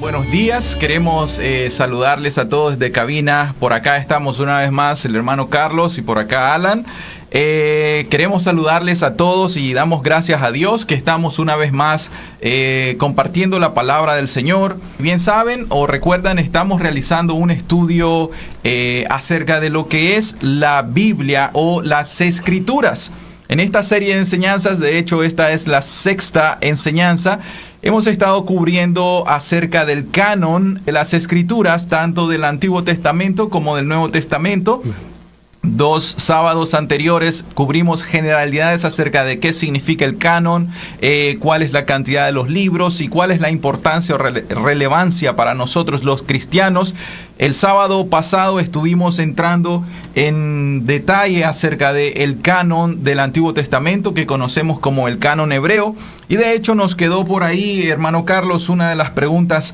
Buenos días, queremos saludarles a todos de cabina. Por acá estamos una vez más el hermano Carlos y por acá Alan. Queremos saludarles a todos y damos gracias a Dios que estamos una vez más compartiendo la palabra del Señor. Bien saben o recuerdan, estamos realizando un estudio acerca de lo que es la Biblia o las Escrituras. En esta serie de enseñanzas, de hecho esta es la sexta enseñanza, hemos estado cubriendo acerca del canon de las Escrituras, tanto del Antiguo Testamento como del Nuevo Testamento. 2 sábados anteriores cubrimos generalidades acerca de qué significa el canon, cuál es la cantidad de los libros y cuál es la importancia o relevancia para nosotros los cristianos. El sábado pasado estuvimos entrando en detalle acerca del canon del Antiguo Testamento que conocemos como el canon hebreo. Y de hecho nos quedó por ahí, hermano Carlos, una de las preguntas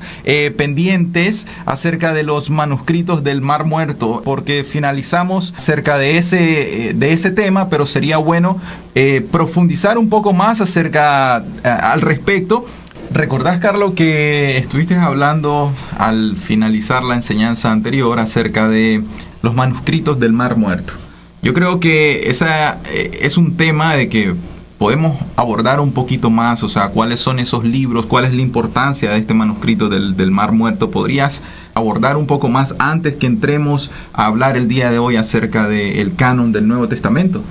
pendientes acerca de los manuscritos del Mar Muerto, porque finalizamos acerca de ese tema, pero sería bueno profundizar un poco más acerca al respecto. ¿Recordás, Carlos, que estuviste hablando al finalizar la enseñanza anterior acerca de los manuscritos del Mar Muerto? Yo creo que esa es un tema de que podemos abordar un poquito más, o sea, cuáles son esos libros, cuál es la importancia de este manuscrito del Mar Muerto. ¿Podrías abordar un poco más antes que entremos a hablar el día de hoy acerca del canon del Nuevo Testamento?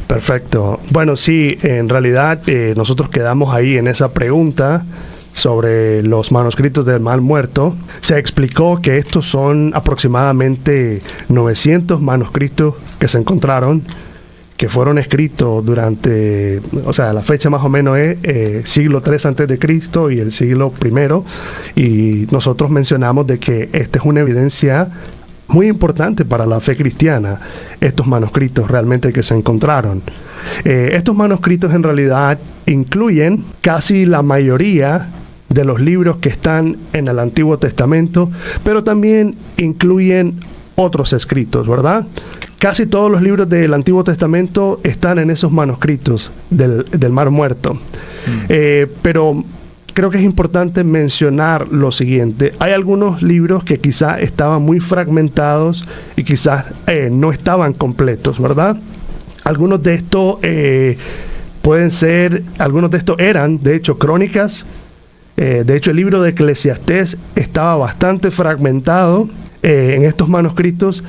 Perfecto. Bueno, sí, en realidad nosotros quedamos ahí en esa pregunta sobre los manuscritos del Mar Muerto. Se explicó que estos son aproximadamente 900 manuscritos que se encontraron, que fueron escritos durante, o sea, la fecha más o menos es siglo III antes de Cristo y el siglo I, y nosotros mencionamos de que esta es una evidencia muy importante para la fe cristiana, estos manuscritos realmente que se encontraron. Estos manuscritos en realidad incluyen casi la mayoría de los libros que están en el Antiguo Testamento, pero también incluyen otros escritos, ¿verdad? Casi todos los libros del Antiguo Testamento están en esos manuscritos del Mar Muerto. Pero creo que es importante mencionar lo siguiente. Hay algunos libros que quizás estaban muy fragmentados y quizás no estaban completos, ¿verdad? Algunos de estos eran, de hecho, crónicas. De hecho, el libro de Eclesiastés estaba bastante fragmentado en estos manuscritos,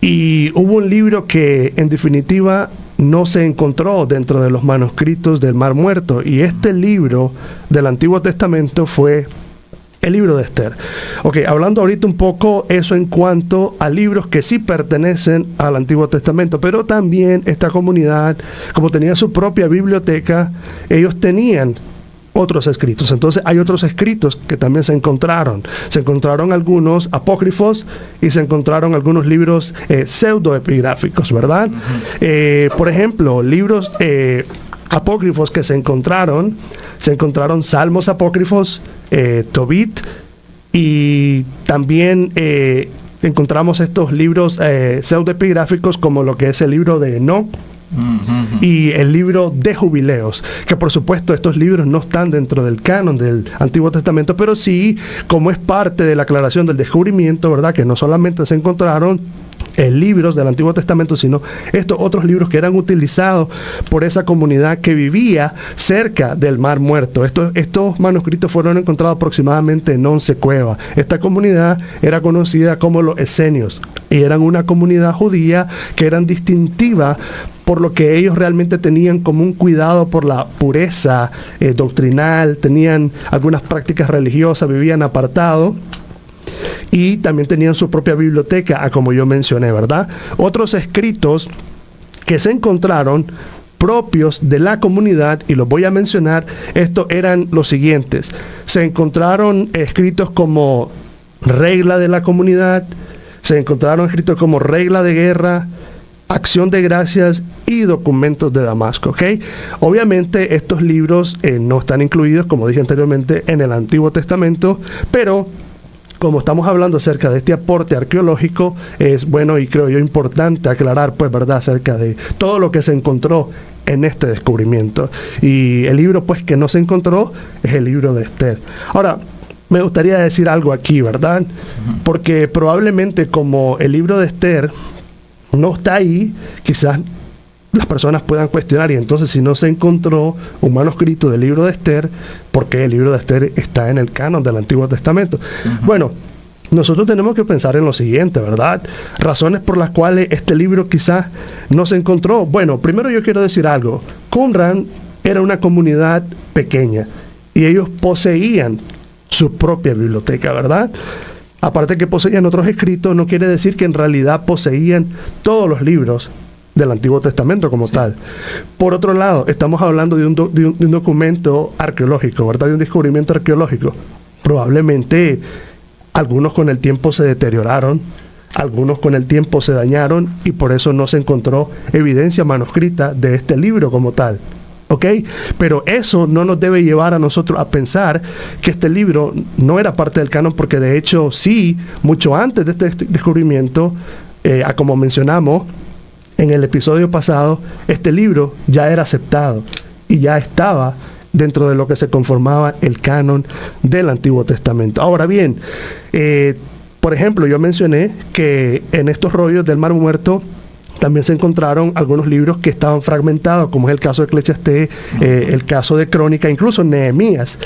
y hubo un libro que en definitiva no se encontró dentro de los manuscritos del Mar Muerto, y este libro del Antiguo Testamento fue el libro de Esther. Ok, hablando ahorita un poco eso en cuanto a libros que sí pertenecen al Antiguo Testamento, pero también esta comunidad, como tenía su propia biblioteca, ellos tenían otros escritos. Entonces hay otros escritos que también se encontraron. Se encontraron algunos apócrifos y se encontraron algunos libros pseudoepigráficos, ¿verdad? Por ejemplo, libros apócrifos que se encontraron salmos apócrifos, Tobit, y también encontramos estos libros pseudoepigráficos como lo que es el libro de Enoc, y el libro de Jubileos, que por supuesto estos libros no están dentro del canon del Antiguo Testamento, pero sí, como es parte de la aclaración del descubrimiento, ¿verdad?, que no solamente se encontraron libros del Antiguo Testamento, sino estos otros libros que eran utilizados por esa comunidad que vivía cerca del Mar Muerto. Estos manuscritos fueron encontrados aproximadamente en 11 cuevas. Esta comunidad era conocida como los esenios, y eran una comunidad judía que eran distintiva por lo que ellos realmente tenían como un cuidado por la pureza doctrinal, tenían algunas prácticas religiosas, vivían apartados, y también tenían su propia biblioteca, como yo mencioné, ¿verdad? Otros escritos que se encontraron propios de la comunidad, y los voy a mencionar, estos eran los siguientes. Se encontraron escritos como regla de la comunidad, se encontraron escritos como regla de guerra, acción de gracias y documentos de Damasco, ¿ok? Obviamente estos libros no están incluidos, como dije anteriormente, en el Antiguo Testamento, pero como estamos hablando acerca de este aporte arqueológico, es bueno y creo yo importante aclarar, pues, ¿verdad?, acerca de todo lo que se encontró en este descubrimiento. Y el libro, pues, que no se encontró es el libro de Esther. Ahora, me gustaría decir algo aquí, ¿verdad? Porque probablemente como el libro de Esther no está ahí, quizás las personas puedan cuestionar, y entonces si no se encontró un manuscrito del libro de Esther, ¿por qué el libro de Esther está en el canon del Antiguo Testamento? Bueno, nosotros tenemos que pensar en lo siguiente, ¿verdad? Razones por las cuales este libro quizás no se encontró. Bueno, primero yo quiero decir algo. Qumran era una comunidad pequeña y ellos poseían su propia biblioteca, ¿verdad? Aparte que poseían otros escritos, no quiere decir que en realidad poseían todos los libros del Antiguo Testamento como tal. Por otro lado, estamos hablando de un documento arqueológico, ¿verdad? De un descubrimiento arqueológico. Probablemente algunos con el tiempo se deterioraron, algunos con el tiempo se dañaron y por eso no se encontró evidencia manuscrita de este libro como tal. ¿Ok? Pero eso no nos debe llevar a nosotros a pensar que este libro no era parte del canon, porque de hecho sí, mucho antes de este descubrimiento, como mencionamos en el episodio pasado, este libro ya era aceptado y ya estaba dentro de lo que se conformaba el canon del Antiguo Testamento. Ahora bien, por ejemplo, yo mencioné que en estos rollos del Mar Muerto también se encontraron algunos libros que estaban fragmentados, como es el caso de Eclesiastés, el caso de Crónica, incluso Nehemías.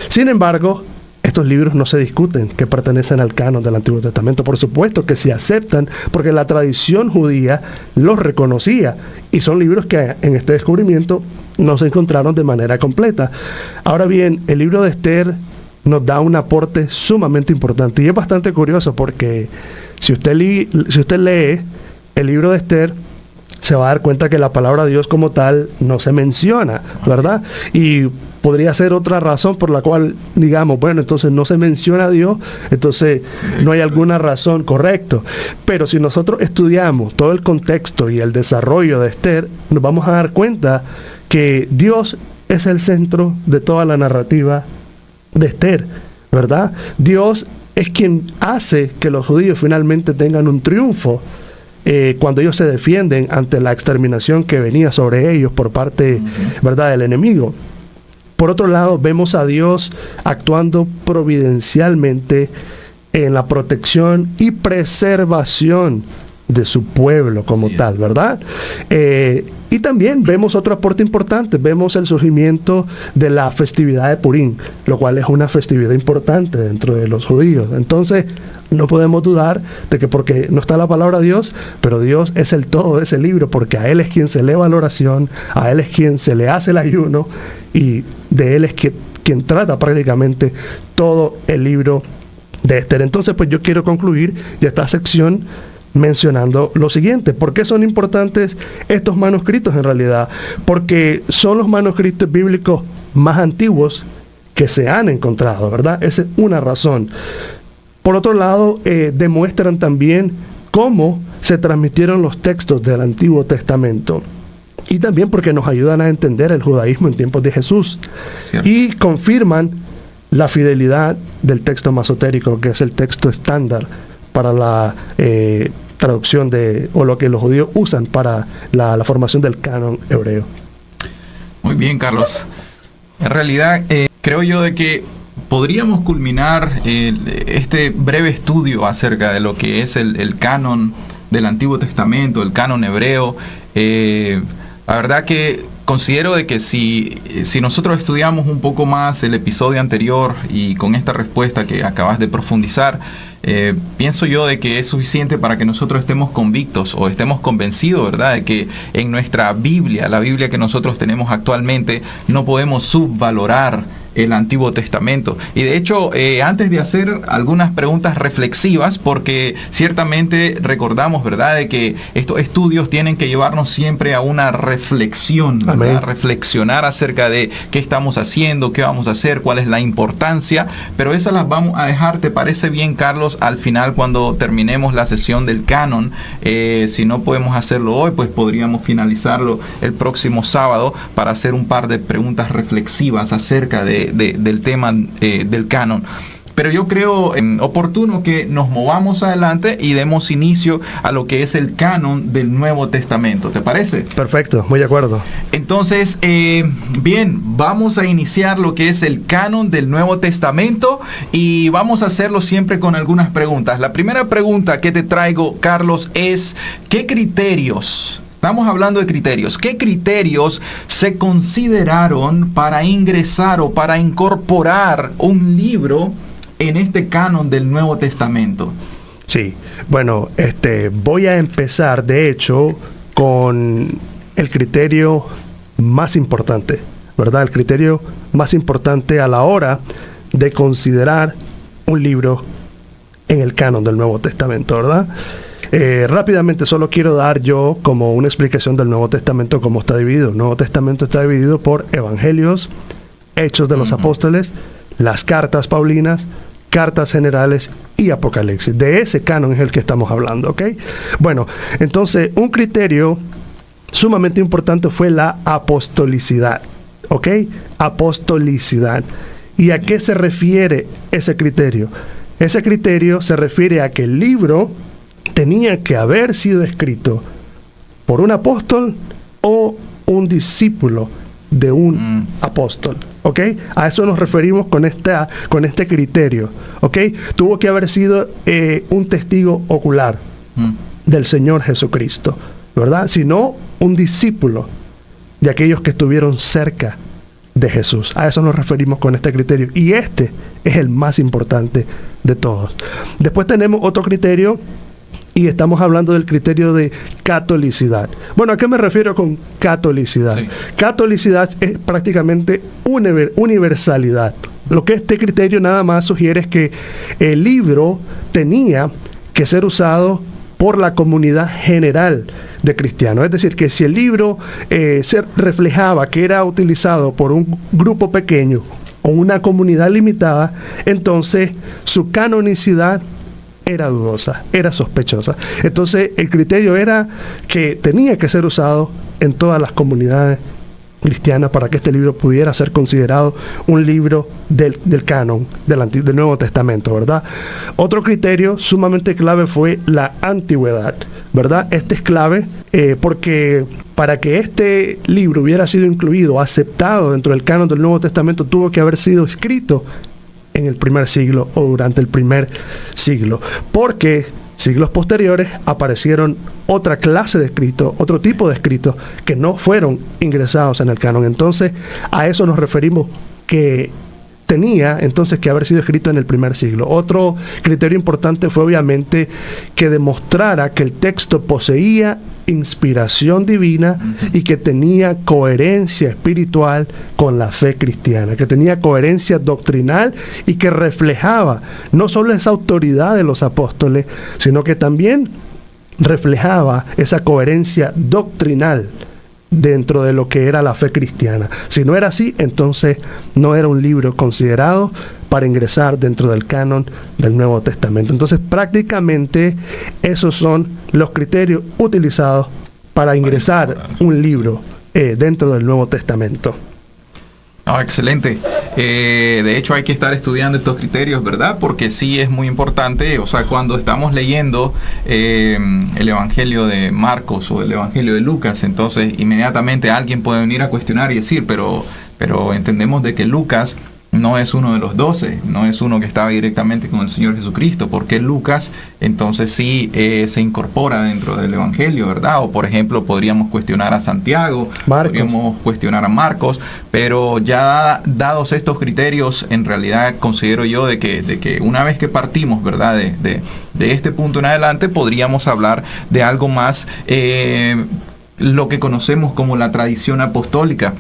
Sin embargo, estos libros no se discuten que pertenecen al canon del Antiguo Testamento. Por supuesto que se aceptan porque la tradición judía los reconocía, y son libros que en este descubrimiento no se encontraron de manera completa. Ahora bien, el libro de Esther nos da un aporte sumamente importante, y es bastante curioso porque si usted lee el libro de Esther, se va a dar cuenta que la palabra de Dios como tal no se menciona, ¿verdad? Y podría ser otra razón por la cual digamos, bueno, entonces no se menciona a Dios, entonces no hay alguna razón, correcto. Pero si nosotros estudiamos todo el contexto y el desarrollo de Esther, nos vamos a dar cuenta que Dios es el centro de toda la narrativa de Esther, ¿verdad? Dios es quien hace que los judíos finalmente tengan un triunfo cuando ellos se defienden ante la exterminación que venía sobre ellos por parte, ¿verdad?, del enemigo. Por otro lado, vemos a Dios actuando providencialmente en la protección y preservación de su pueblo como tal, ¿verdad? Y también vemos otro aporte importante, vemos el surgimiento de la festividad de Purim, lo cual es una festividad importante dentro de los judíos. Entonces, no podemos dudar de que porque no está la palabra de Dios, pero Dios es el todo de ese libro, porque a Él es quien se eleva la oración, a Él es quien se le hace el ayuno, y de Él es quien trata prácticamente todo el libro de Esther. Entonces, pues yo quiero concluir ya esta sección mencionando lo siguiente. ¿Por qué son importantes estos manuscritos en realidad? Porque son los manuscritos bíblicos más antiguos que se han encontrado, ¿verdad? Esa es una razón. Por otro lado, demuestran también cómo se transmitieron los textos del Antiguo Testamento. Y también porque nos ayudan a entender el judaísmo en tiempos de Jesús. ¿Cierto? Y confirman la fidelidad del texto masotérico, que es el texto estándar para la traducción o lo que los judíos usan para la formación del canon hebreo. Muy bien, Carlos. En realidad, creo yo de que podríamos culminar este breve estudio acerca de lo que es el canon del Antiguo Testamento, el canon hebreo. La verdad que considero de que si nosotros estudiamos un poco más el episodio anterior y con esta respuesta que acabas de profundizar, pienso yo de que es suficiente para que nosotros estemos convictos o estemos convencidos, ¿verdad?, de que en nuestra Biblia, la Biblia que nosotros tenemos actualmente, no podemos subvalorar el Antiguo Testamento. Y de hecho, antes de hacer algunas preguntas reflexivas, porque ciertamente recordamos, ¿verdad?, de que estos estudios tienen que llevarnos siempre a una reflexión, ¿verdad? Reflexionar acerca de qué estamos haciendo, qué vamos a hacer, cuál es la importancia, pero esas las vamos a dejar, ¿te parece bien, Carlos, al final cuando terminemos la sesión del canon? Si no podemos hacerlo hoy, pues podríamos finalizarlo el próximo sábado para hacer un par de preguntas reflexivas acerca del tema del canon. pero yo creo oportuno que nos movamos adelante y demos inicio a lo que es el canon del Nuevo Testamento. ¿Te parece? Perfecto, muy de acuerdo. Entonces, bien, vamos a iniciar lo que es el canon del Nuevo Testamento y vamos a hacerlo siempre con algunas preguntas. La primera pregunta que te traigo, Carlos, es ¿qué criterios? Estamos hablando de criterios. ¿Qué criterios se consideraron para ingresar o para incorporar un libro en este canon del Nuevo Testamento? Sí, bueno, voy a empezar, de hecho, con el criterio más importante, ¿verdad? El criterio más importante a la hora de considerar un libro en el canon del Nuevo Testamento, ¿verdad? Rápidamente solo quiero dar yo como una explicación del Nuevo Testamento, cómo está dividido. El Nuevo Testamento está dividido por Evangelios, Hechos de los Apóstoles, las cartas paulinas, cartas generales y Apocalipsis. De ese canon es el que estamos hablando, ¿ok? Bueno, entonces un criterio sumamente importante fue la apostolicidad, ¿ok? Apostolicidad. ¿Y a qué se refiere ese criterio? Ese criterio se refiere a que el libro tenía que haber sido escrito por un apóstol o un discípulo de un apóstol, ¿ok? A eso nos referimos con este criterio, ¿ok? Tuvo que haber sido un testigo ocular del Señor Jesucristo, ¿verdad? Sino un discípulo de aquellos que estuvieron cerca de Jesús. A eso nos referimos con este criterio. Y este es el más importante de todos. Después tenemos otro criterio y estamos hablando del criterio de catolicidad. Bueno, ¿a qué me refiero con catolicidad? Sí. Catolicidad es prácticamente universalidad. Lo que este criterio nada más sugiere es que el libro tenía que ser usado por la comunidad general de cristianos. Es decir, que si el libro se reflejaba que era utilizado por un grupo pequeño o una comunidad limitada, entonces su canonicidad era dudosa, era sospechosa. Entonces el criterio era que tenía que ser usado en todas las comunidades cristianas para que este libro pudiera ser considerado un libro del canon del Nuevo Testamento, ¿verdad? Otro criterio sumamente clave fue la antigüedad, ¿verdad? Este es clave porque para que este libro hubiera sido incluido, aceptado dentro del canon del Nuevo Testamento, tuvo que haber sido escrito en el primer siglo o durante el primer siglo, porque siglos posteriores aparecieron otra clase de escritos, otro tipo de escritos que no fueron ingresados en el canon. Entonces, a eso nos referimos, que tenía entonces que haber sido escrito en el primer siglo. Otro criterio importante fue obviamente que demostrara que el texto poseía inspiración divina y que tenía coherencia espiritual con la fe cristiana, que tenía coherencia doctrinal y que reflejaba no solo esa autoridad de los apóstoles, sino que también reflejaba esa coherencia doctrinal dentro de lo que era la fe cristiana. Si no era así, entonces no era un libro considerado para ingresar dentro del canon del Nuevo Testamento. Entonces, prácticamente esos son los criterios utilizados para ingresar un libro dentro del Nuevo Testamento. Excelente. De hecho, hay que estar estudiando estos criterios, ¿verdad? Porque sí es muy importante. O sea, cuando estamos leyendo el Evangelio de Marcos o el Evangelio de Lucas, entonces inmediatamente alguien puede venir a cuestionar y decir, pero entendemos de que Lucas no es uno de los 12, no es uno que estaba directamente con el Señor Jesucristo, porque Lucas entonces sí se incorpora dentro del Evangelio, ¿verdad? O por ejemplo podríamos cuestionar a Santiago, podríamos cuestionar a Marcos, pero ya dados estos criterios, en realidad considero yo de que una vez que partimos, ¿verdad? De este punto en adelante podríamos hablar de algo más, lo que conocemos como la tradición apostólica.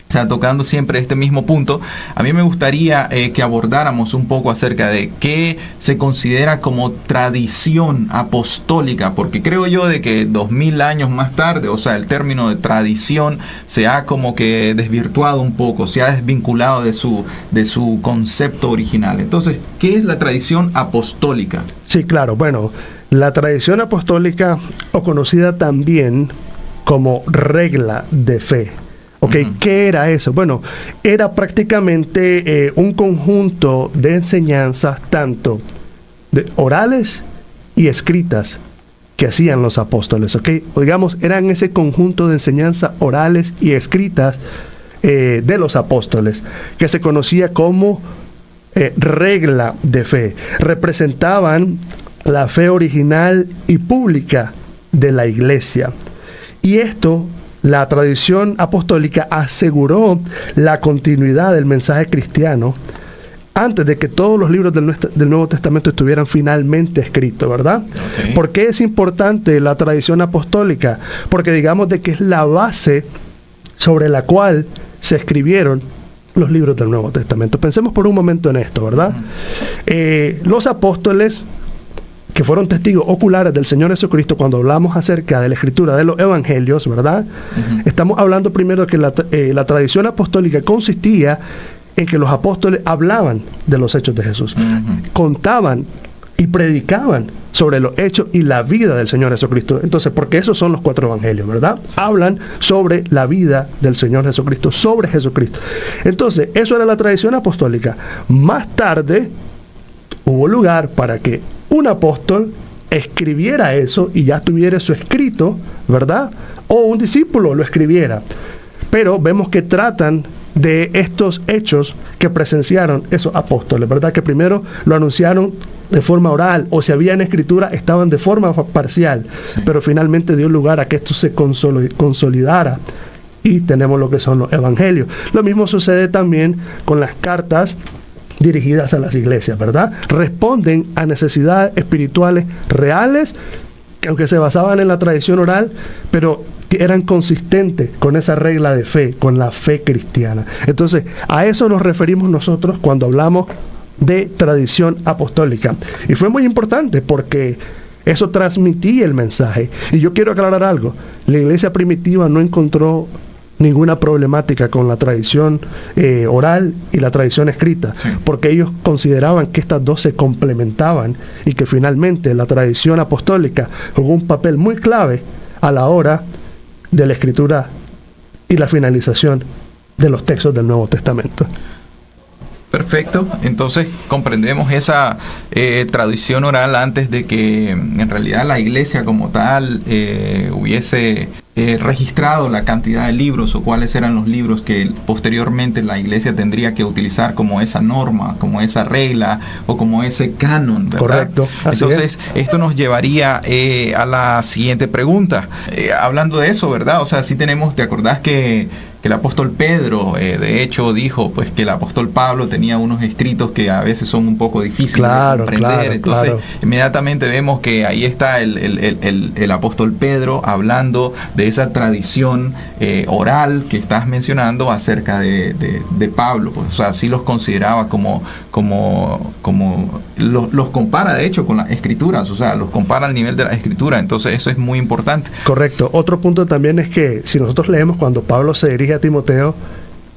O sea, tocando siempre este mismo punto, a mí me gustaría que abordáramos un poco acerca de qué se considera como tradición apostólica, porque creo yo de que 2000 años más tarde, o sea, el término de tradición se ha como que desvirtuado un poco, se ha desvinculado de su concepto original. Entonces, ¿qué es la tradición apostólica? Sí, claro. Bueno, la tradición apostólica, o conocida también como regla de fe, ¿Ok? ¿Qué era eso? Bueno, era prácticamente un conjunto de enseñanzas, tanto orales y escritas, que hacían los apóstoles, ¿ok? O digamos, eran ese conjunto de enseñanzas orales y escritas de los apóstoles, que se conocía como regla de fe. Representaban la fe original y pública de la iglesia. Y esto, la tradición apostólica aseguró la continuidad del mensaje cristiano antes de que todos los libros del Nuevo Testamento estuvieran finalmente escritos, ¿verdad? Okay. ¿Por qué es importante la tradición apostólica? Porque digamos de que es la base sobre la cual se escribieron los libros del Nuevo Testamento. Pensemos por un momento en esto, ¿verdad? Los apóstoles, que fueron testigos oculares del Señor Jesucristo, cuando hablamos acerca de la escritura de los evangelios, ¿verdad? Estamos hablando primero de que la tradición apostólica consistía en que los apóstoles hablaban de los hechos de Jesús, contaban y predicaban sobre los hechos y la vida del Señor Jesucristo. Entonces, porque esos son los 4 evangelios, ¿verdad? Hablan sobre la vida del Señor Jesucristo, sobre Jesucristo. Entonces, eso era la tradición apostólica. Más tarde, hubo lugar para que un apóstol escribiera eso y ya tuviera eso escrito, ¿verdad? O un discípulo lo escribiera. Pero vemos que tratan de estos hechos que presenciaron esos apóstoles, ¿verdad? Que primero lo anunciaron de forma oral, o si había en escritura, estaban de forma parcial, pero finalmente dio lugar a que esto se consolidara y tenemos lo que son los evangelios. Lo mismo sucede también con las cartas dirigidas a las iglesias, ¿verdad? Responden a necesidades espirituales reales, que aunque se basaban en la tradición oral, pero eran consistentes con esa regla de fe, con la fe cristiana. Entonces, a eso nos referimos nosotros cuando hablamos de tradición apostólica. Y fue muy importante porque eso transmitía el mensaje. Y yo quiero aclarar algo. La iglesia primitiva no encontró ninguna problemática con la tradición oral y la tradición escrita, porque ellos consideraban que estas dos se complementaban y que finalmente la tradición apostólica jugó un papel muy clave a la hora de la escritura y la finalización de los textos del Nuevo Testamento. Perfecto, entonces comprendemos esa tradición oral antes de que en realidad la iglesia como tal hubiese registrado la cantidad de libros o cuáles eran los libros que posteriormente la iglesia tendría que utilizar como esa norma, como esa regla o como ese canon, ¿verdad? Correcto. Entonces esto nos llevaría a la siguiente pregunta. Hablando de eso, ¿verdad? O sea, sí tenemos, ¿te acordás que el apóstol Pedro, de hecho, dijo pues que el apóstol Pablo tenía unos escritos que a veces son un poco difíciles de comprender? Entonces, inmediatamente vemos que ahí está el apóstol Pedro hablando de esa tradición oral que estás mencionando acerca de Pablo. Pues, o sea, sí los consideraba como los compara, de hecho, con las escrituras. O sea, los compara al nivel de la escritura. Entonces, eso es muy importante. Correcto. Otro punto también es que si nosotros leemos cuando Pablo se dirige a Timoteo,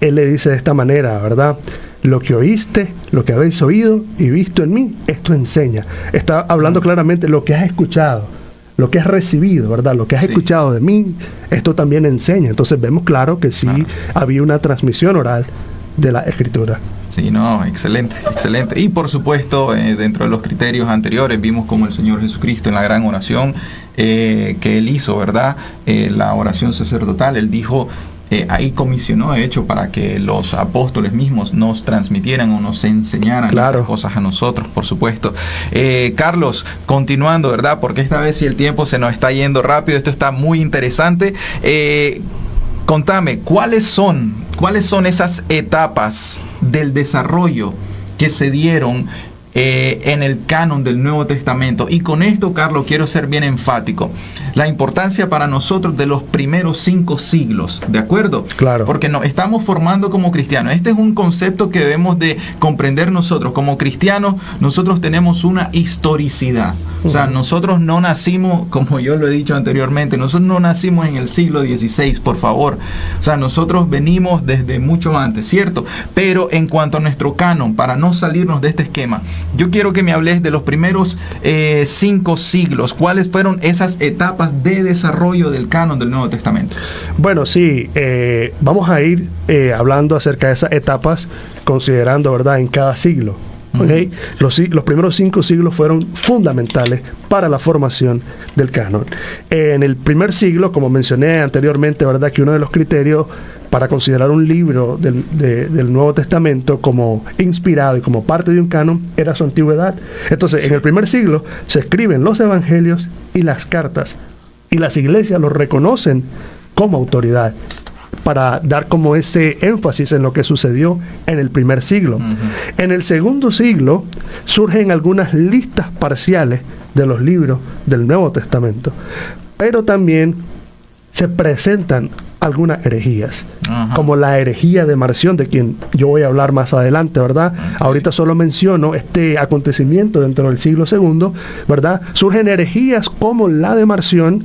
él le dice de esta manera, ¿verdad? Lo que oíste, lo que habéis oído y visto en mí, esto enseña. Está hablando claramente lo que has escuchado, lo que has recibido, ¿verdad? Lo que has escuchado de mí, esto también enseña. Entonces vemos claro que sí había una transmisión oral de la escritura. Sí, no, excelente, excelente. Y por supuesto, dentro de los criterios anteriores, vimos como el Señor Jesucristo en la gran oración que Él hizo, ¿verdad? La oración sacerdotal, Él dijo, ahí comisionó, de hecho, para que los apóstoles mismos nos transmitieran o nos enseñaran estas cosas a nosotros, por supuesto. Carlos, continuando, ¿verdad? Porque esta vez si el tiempo se nos está yendo rápido, esto está muy interesante. Contame, ¿cuáles son esas etapas del desarrollo que se dieron en el canon del Nuevo Testamento? Y con esto, Carlos, quiero ser bien enfático. La importancia para nosotros de los primeros 5 siglos, ¿de acuerdo? Claro. Porque nos estamos formando como cristianos. Este es un concepto que debemos de comprender nosotros. Como cristianos, nosotros tenemos una historicidad. O sea, nosotros no nacimos, como yo lo he dicho anteriormente, nosotros no nacimos en el siglo XVI, por favor. O sea, nosotros venimos desde mucho antes, ¿cierto? Pero en cuanto a nuestro canon, para no salirnos de este esquema, yo quiero que me hables de los primeros 5 siglos. ¿Cuáles fueron esas etapas de desarrollo del canon del Nuevo Testamento? Bueno, sí, vamos a ir hablando acerca de esas etapas, considerando, ¿verdad?, en cada siglo. ¿Okay? Los primeros 5 siglos fueron fundamentales para la formación del canon. En el primer siglo, como mencioné anteriormente, ¿verdad?, que uno de los criterios para considerar un libro del Nuevo Testamento como inspirado y como parte de un canon era su antigüedad. Entonces, en el primer siglo se escriben los evangelios y las cartas, y las iglesias los reconocen como autoridad, para dar como ese énfasis en lo que sucedió en el primer siglo. En el segundo siglo surgen algunas listas parciales de los libros del Nuevo Testamento, pero también se presentan algunas herejías, como la herejía de Marción, de quien yo voy a hablar más adelante, ¿verdad? Ahorita solo menciono este acontecimiento dentro del siglo segundo, ¿verdad? Surgen herejías como la de Marción,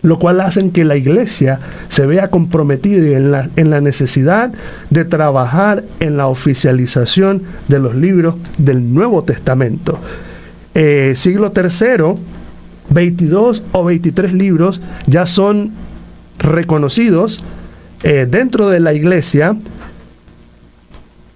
lo cual hacen que la iglesia se vea comprometida en la necesidad de trabajar en la oficialización de los libros del Nuevo Testamento. Siglo tercero, 22 o 23 libros ya son reconocidos dentro de la iglesia.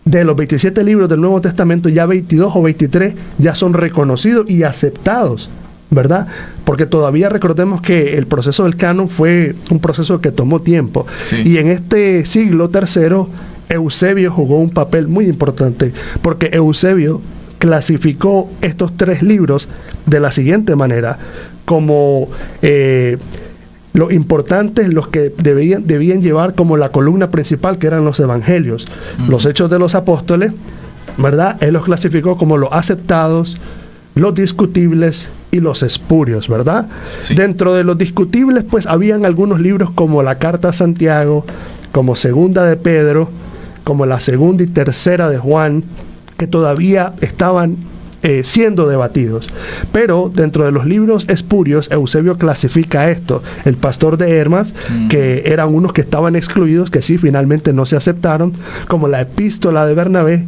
De los 27 libros del Nuevo Testamento, ya 22 o 23 ya son reconocidos y aceptados, ¿verdad? Porque todavía recordemos que el proceso del canon fue un proceso que tomó tiempo. Sí. Y en este siglo tercero, Eusebio jugó un papel muy importante, porque Eusebio clasificó estos 3 libros de la siguiente manera, como los importantes, los que debían llevar como la columna principal, que eran los evangelios. Los hechos de los apóstoles, ¿verdad? Él los clasificó como los aceptados, los discutibles y los espurios, ¿verdad? Sí. Dentro de los discutibles, pues, habían algunos libros como la Carta a Santiago, como Segunda de Pedro, como la Segunda y Tercera de Juan, que todavía estaban siendo debatidos. Pero dentro de los libros espurios, Eusebio clasifica esto: el Pastor de Hermas, que eran unos que estaban excluidos, que sí, finalmente no se aceptaron, como la Epístola de Bernabé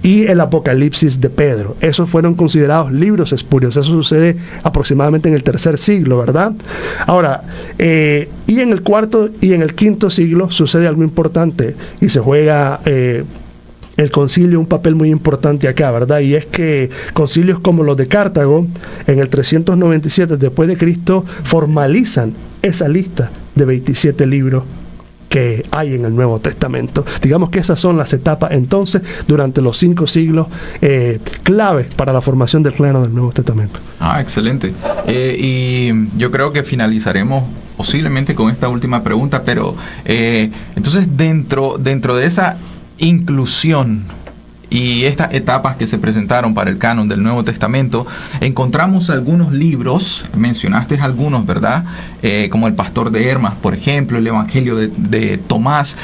y el Apocalipsis de Pedro. Esos fueron considerados libros espurios. Eso sucede aproximadamente en el tercer siglo, ¿verdad? Ahora, y en el cuarto y en el quinto siglo sucede algo importante, y se juega el concilio un papel muy importante acá, ¿verdad? Y es que concilios como los de Cartago, en el 397 después de Cristo, formalizan esa lista de 27 libros que hay en el Nuevo Testamento. Digamos que esas son las etapas entonces durante los 5 siglos claves para la formación del canon del Nuevo Testamento. Excelente. Y yo creo que finalizaremos posiblemente con esta última pregunta, pero entonces dentro de esa inclusión y estas etapas que se presentaron para el canon del Nuevo Testamento, encontramos algunos libros, mencionaste algunos, ¿verdad? Como el Pastor de Hermas, por ejemplo, el Evangelio de Tomás.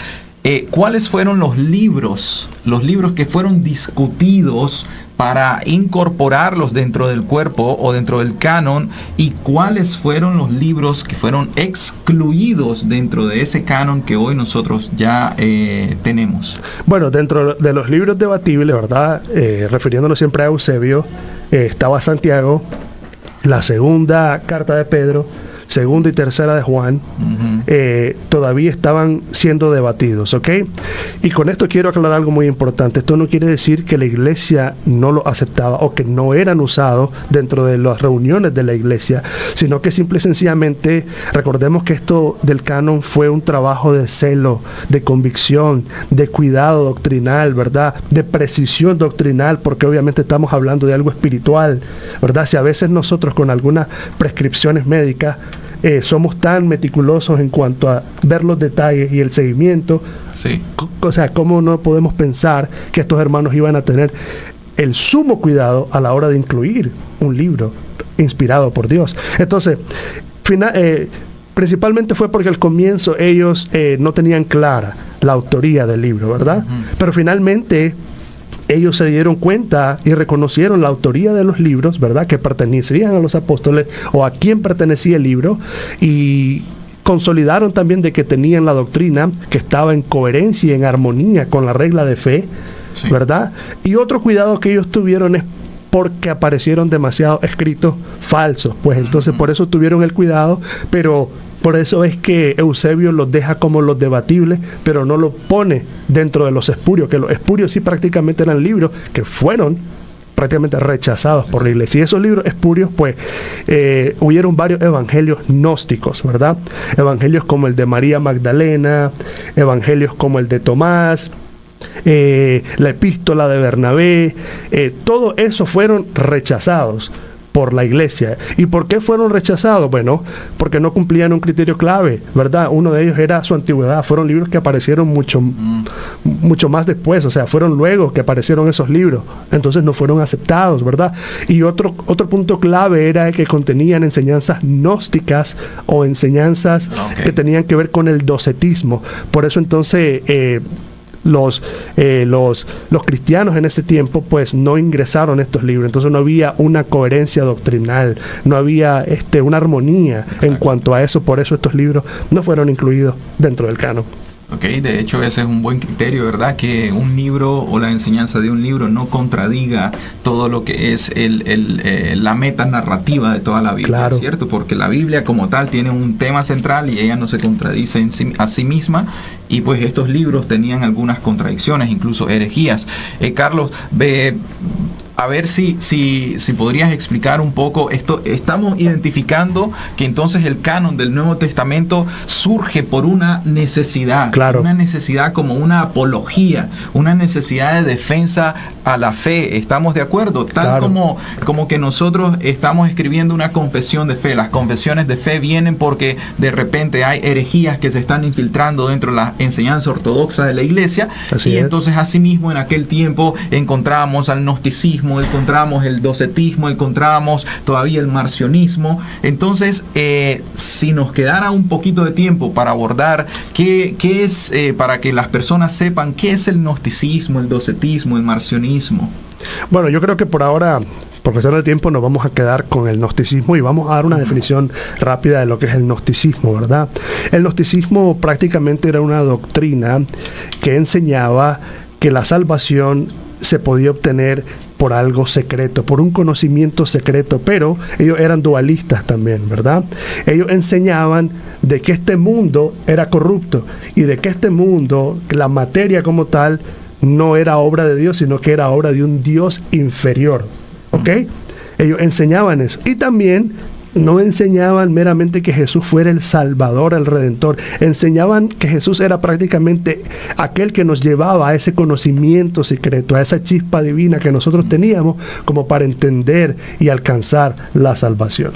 ¿Cuáles fueron los libros que fueron discutidos para incorporarlos dentro del cuerpo o dentro del canon, y cuáles fueron los libros que fueron excluidos dentro de ese canon que hoy nosotros ya tenemos? Bueno, dentro de los libros debatibles, ¿verdad? Refiriéndonos siempre a Eusebio, estaba Santiago, la Segunda Carta de Pedro, Segunda y Tercera de Juan, todavía estaban siendo debatidos, ¿ok? Y con esto quiero aclarar algo muy importante. Esto no quiere decir que la iglesia no lo aceptaba o que no eran usados dentro de las reuniones de la iglesia, sino que simple y sencillamente recordemos que esto del canon fue un trabajo de celo, de convicción, de cuidado doctrinal, ¿verdad? De precisión doctrinal, porque obviamente estamos hablando de algo espiritual, ¿verdad? Si a veces nosotros con algunas prescripciones médicas somos tan meticulosos en cuanto a ver los detalles y el seguimiento, sí. O sea, ¿cómo no podemos pensar que estos hermanos iban a tener el sumo cuidado a la hora de incluir un libro inspirado por Dios? Entonces, principalmente fue porque al comienzo ellos no tenían clara la autoría del libro, ¿verdad? Pero finalmente ellos se dieron cuenta y reconocieron la autoría de los libros, ¿verdad?, que pertenecían a los apóstoles o a quién pertenecía el libro, y consolidaron también de que tenían la doctrina que estaba en coherencia y en armonía con la regla de fe, Sí. ¿verdad? Y otro cuidado que ellos tuvieron es porque aparecieron demasiados escritos falsos, pues entonces por eso tuvieron el cuidado, pero por eso es que Eusebio los deja como los debatibles, pero no los pone dentro de los espurios, que los espurios sí prácticamente eran libros que fueron prácticamente rechazados por la iglesia. Y esos libros espurios, pues, hubieron varios evangelios gnósticos, ¿verdad? Evangelios como el de María Magdalena, evangelios como el de Tomás, la epístola de Bernabé, todo eso fueron rechazados por la iglesia. ¿Y por qué fueron rechazados? Bueno, porque no cumplían un criterio clave, ¿verdad? Uno de ellos era su antigüedad. Fueron libros que aparecieron mucho más después, o sea, fueron luego que aparecieron esos libros. Entonces no fueron aceptados, ¿verdad? Y otro punto clave era que contenían enseñanzas gnósticas o enseñanzas que tenían que ver con el docetismo. Por eso entonces los cristianos en ese tiempo pues no ingresaron estos libros, entonces no había una coherencia doctrinal, no había una armonía. Exacto. En cuanto a eso, por eso estos libros no fueron incluidos dentro del canon. Ok, de hecho ese es un buen criterio, ¿verdad? Que un libro o la enseñanza de un libro no contradiga todo lo que es la meta narrativa de toda la Biblia, claro. ¿Cierto? Porque la Biblia como tal tiene un tema central y ella no se contradice a sí misma, y pues estos libros tenían algunas contradicciones, incluso herejías. Carlos, a ver si podrías explicar un poco esto. Estamos identificando que entonces el canon del Nuevo Testamento surge por una necesidad, claro. Una necesidad como una apología, una necesidad de defensa a la fe. ¿Estamos de acuerdo? Tal claro. como que nosotros estamos escribiendo una confesión de fe. Las confesiones de fe vienen porque de repente hay herejías que se están infiltrando dentro de la enseñanza ortodoxa de la iglesia. Así es. Entonces asimismo en aquel tiempo encontramos al gnosticismo, encontramos el docetismo, encontramos todavía el marcionismo. Entonces, si nos quedara un poquito de tiempo para abordar qué es, para que las personas sepan qué es el gnosticismo, el docetismo, el marcionismo. Bueno, yo creo que por ahora, por cuestión de tiempo, nos vamos a quedar con el gnosticismo y vamos a dar una definición rápida de lo que es el gnosticismo, ¿verdad? El gnosticismo prácticamente era una doctrina que enseñaba que la salvación se podía obtener por algo secreto, por un conocimiento secreto, pero ellos eran dualistas también, ¿verdad? Ellos enseñaban de que este mundo era corrupto y de que este mundo, la materia como tal, no era obra de Dios, sino que era obra de un Dios inferior, ¿ok? Ellos enseñaban eso. Y también no enseñaban meramente que Jesús fuera el Salvador, el Redentor. Enseñaban que Jesús era prácticamente aquel que nos llevaba a ese conocimiento secreto, a esa chispa divina que nosotros teníamos como para entender y alcanzar la salvación.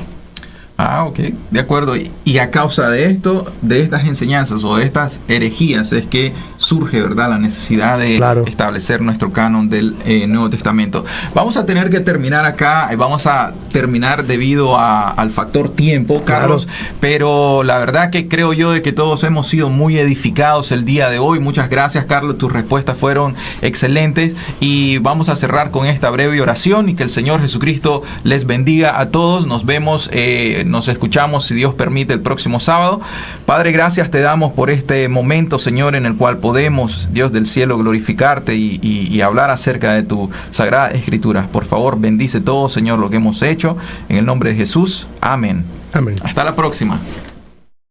Ah, ok, de acuerdo. Y a causa de esto, de estas enseñanzas o de estas herejías, es que surge, ¿verdad?, la necesidad de establecer nuestro canon del Nuevo Testamento. Vamos a tener que terminar acá, vamos a terminar debido al factor tiempo, Carlos, pero la verdad que creo yo de que todos hemos sido muy edificados el día de hoy. Muchas gracias, Carlos, tus respuestas fueron excelentes y vamos a cerrar con esta breve oración y que el Señor Jesucristo les bendiga a todos. Nos vemos, nos escuchamos, si Dios permite, el próximo sábado. Padre, gracias te damos por este momento, Señor, en el cual podemos, Dios del cielo, glorificarte y hablar acerca de tu Sagrada Escritura. Por favor, bendice todo, Señor, lo que hemos hecho. En el nombre de Jesús. Amén. Amén. Hasta la próxima.